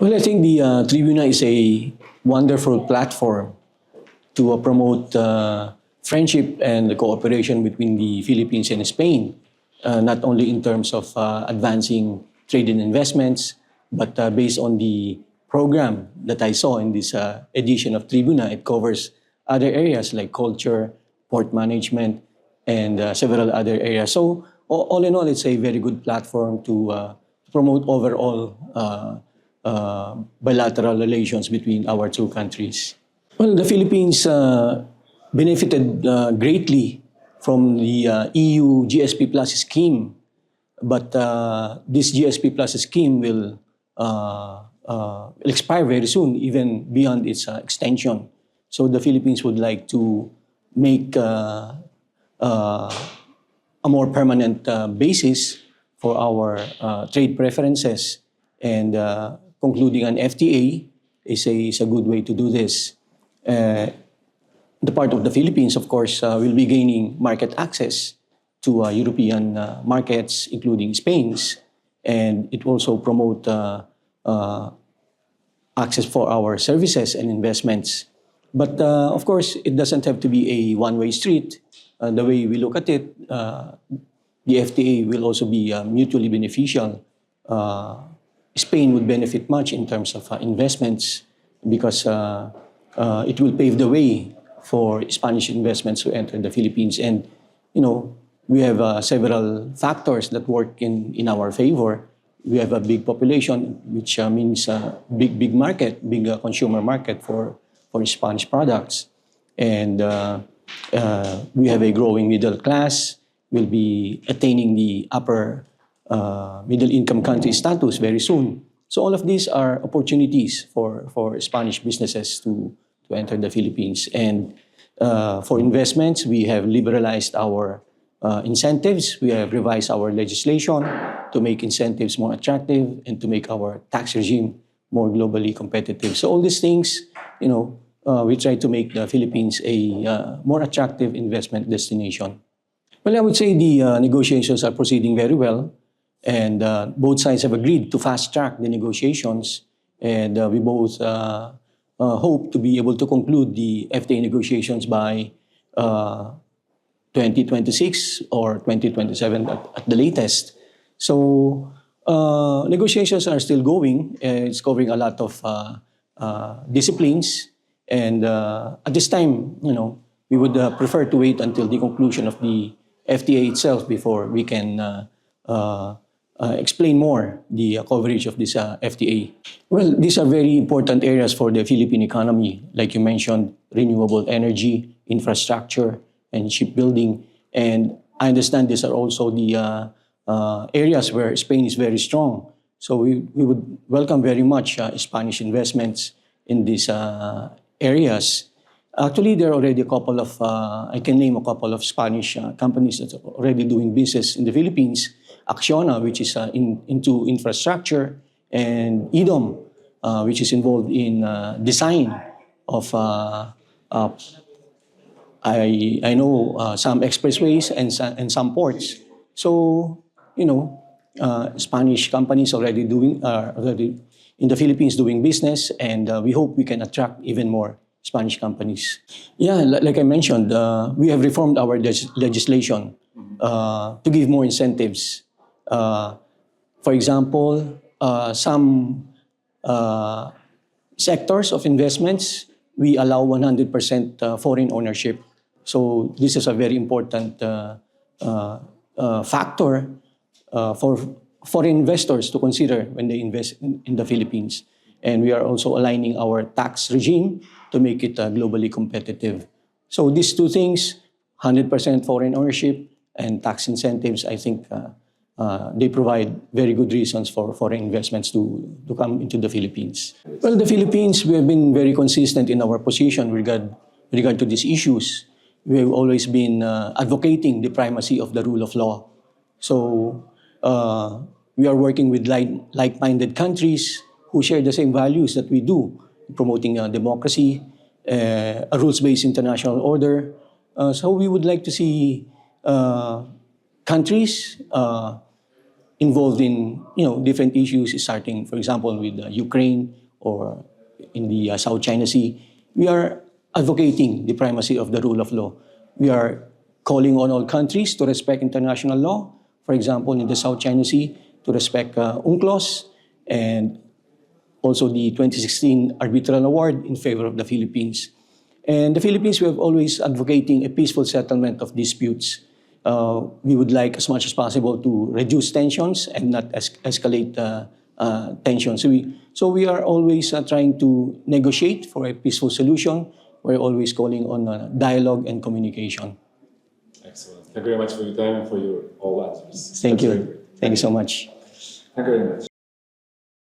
Well, I think the Tribuna is a wonderful platform to promote friendship and the cooperation between the Philippines and Spain, not only in terms of advancing trade and investments, but based on the program that I saw in this edition of Tribuna, it covers other areas like culture, port management, and several other areas. So all in all, it's a very good platform to promote overall bilateral relations between our two countries. Well, the Philippines benefited greatly from the EU GSP Plus scheme, but this GSP Plus scheme will expire very soon, even beyond its extension. So the Philippines would like to make a more permanent basis for our trade preferences, and concluding an FTA is a good way to do this. The part of the Philippines, of course, will be gaining market access to European markets, including Spain's, and it also promote access for our services and investments. But of course, it doesn't have to be a one-way street. The way we look at it, the FTA will also be mutually beneficial. Spain would benefit much in terms of investments because it will pave the way for Spanish investments to enter the Philippines. And, you know, we have several factors that work in our favor. We have a big population, which means big market, big consumer market for Spanish products. And we have a growing middle class. We'll be attaining the upper middle income country status very soon. So all of these are opportunities for Spanish businesses to enter the Philippines. And for investments, we have liberalized our incentives. We have revised our legislation to make incentives more attractive and to make our tax regime more globally competitive. So all these things, you know, we try to make the Philippines a more attractive investment destination. Well, I would say the negotiations are proceeding very well, and both sides have agreed to fast-track the negotiations, and we both hope to be able to conclude the FTA negotiations by 2026 or 2027 at the latest. So negotiations are still going. It's covering a lot of disciplines, and at this time, you know, we would prefer to wait until the conclusion of the FTA itself before we can explain more the coverage of this FTA. Well, these are very important areas for the Philippine economy. Like you mentioned, renewable energy, infrastructure, and shipbuilding. And I understand these are also the areas where Spain is very strong. So we would welcome very much Spanish investments in these areas. Actually, there are already a couple of, I can name a couple of Spanish companies that are already doing business in the Philippines. Acciona, which is into infrastructure, and IDOM, which is involved in design of, I know some expressways and some ports. So, you know, Spanish companies already in the Philippines doing business, and we hope we can attract even more Spanish companies. Yeah, like I mentioned, we have reformed our legislation to give more incentives. For example, some sectors of investments, we allow 100% foreign ownership. So this is a very important factor for foreign investors to consider when they invest in the Philippines. And we are also aligning our tax regime to make it globally competitive. So these two things, 100% foreign ownership and tax incentives, I think they provide very good reasons for foreign investments to come into the Philippines. Well, the Philippines, we have been very consistent in our position with regard to these issues. We have always been advocating the primacy of the rule of law. So we are working with like-minded countries who share the same values that we do, promoting democracy, a rules-based international order. So we would like to see countries involved in different issues, starting, for example, with Ukraine or in the South China Sea. We are advocating the primacy of the rule of law. We are calling on all countries to respect international law. For example, in the South China Sea, to respect UNCLOS and also the 2016 arbitral award in favor of the Philippines. And the Philippines, we have always advocating a peaceful settlement of disputes. We would like as much as possible to reduce tensions and not escalate tensions. So we are always trying to negotiate for a peaceful solution. We're always calling on dialogue and communication. Excellent. Thank you very much for your time and for your all answers. Thank you. Thank you so much. Thank you very much.